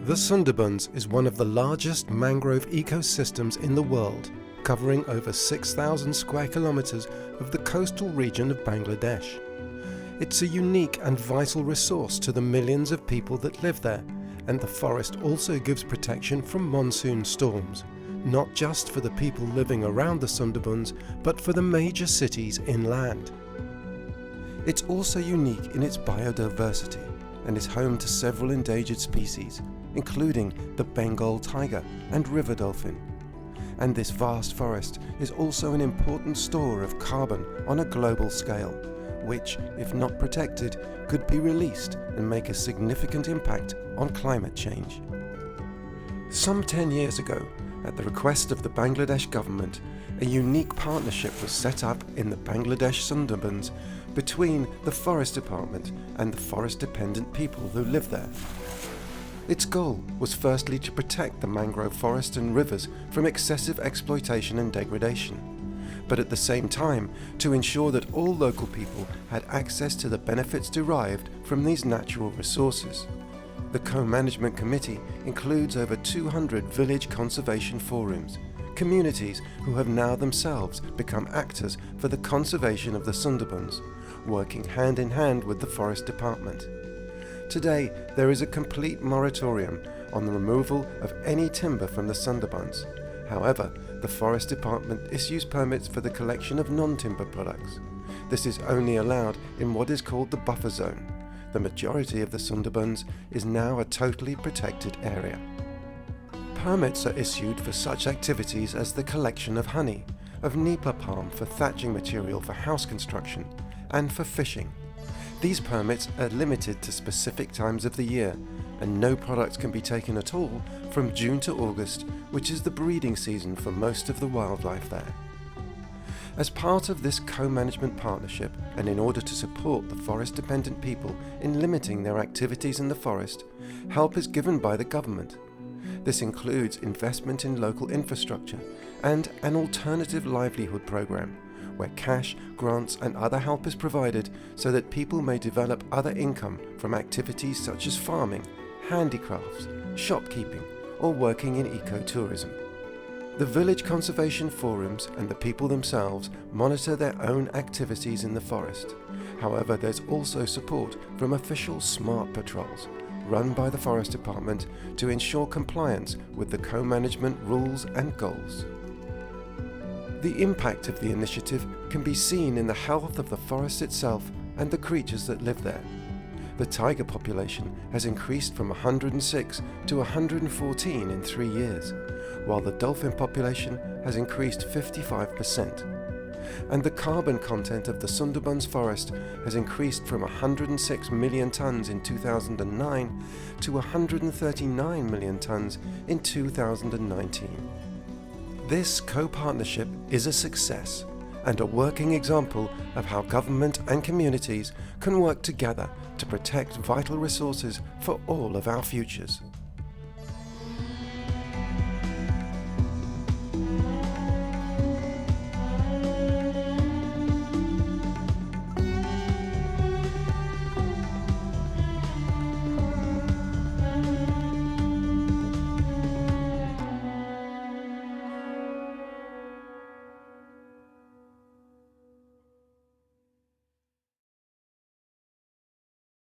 The Sundarbans is one of the largest mangrove ecosystems in the world, covering over 6,000 square kilometers of the coastal region of Bangladesh. It's a unique and vital resource to the millions of people that live there, and the forest also gives protection from monsoon storms, not just for the people living around the Sundarbans, but for the major cities inland. It's also unique in its biodiversity and is home to several endangered species, including the Bengal tiger and river dolphin. And this vast forest is also an important store of carbon on a global scale, which, if not protected, could be released and make a significant impact on climate change. Some 10 years ago, at the request of the Bangladesh government, a unique partnership was set up in the Bangladesh Sundarbans between the Forest Department and the forest-dependent people who live there. Its goal was firstly to protect the mangrove forest and rivers from excessive exploitation and degradation, but at the same time to ensure that all local people had access to the benefits derived from these natural resources. The Co-Management Committee includes over 200 village conservation forums, communities who have now themselves become actors for the conservation of the Sundarbans, working hand in hand with the Forest Department. Today, there is a complete moratorium on the removal of any timber from the Sundarbans. However, the Forest Department issues permits for the collection of non-timber products. This is only allowed in what is called the buffer zone. The majority of the Sundarbans is now a totally protected area. Permits are issued for such activities as the collection of honey, of nipa palm for thatching material for house construction, and for fishing. These permits are limited to specific times of the year, and no products can be taken at all from June to August, which is the breeding season for most of the wildlife there. As part of this co-management partnership, and in order to support the forest-dependent people in limiting their activities in the forest, help is given by the government. This includes investment in local infrastructure and an alternative livelihood program, where cash, grants and other help is provided so that people may develop other income from activities such as farming, handicrafts, shopkeeping or working in ecotourism. The village conservation forums and the people themselves monitor their own activities in the forest. However, there's also support from official smart patrols run by the Forest Department to ensure compliance with the co-management rules and goals. The impact of the initiative can be seen in the health of the forest itself and the creatures that live there. The tiger population has increased from 106 to 114 in 3 years, while the dolphin population has increased 55%. And the carbon content of the Sundarbans forest has increased from 106 million tonnes in 2009 to 139 million tonnes in 2019. This co-partnership is a success and a working example of how government and communities can work together to protect vital resources for all of our futures.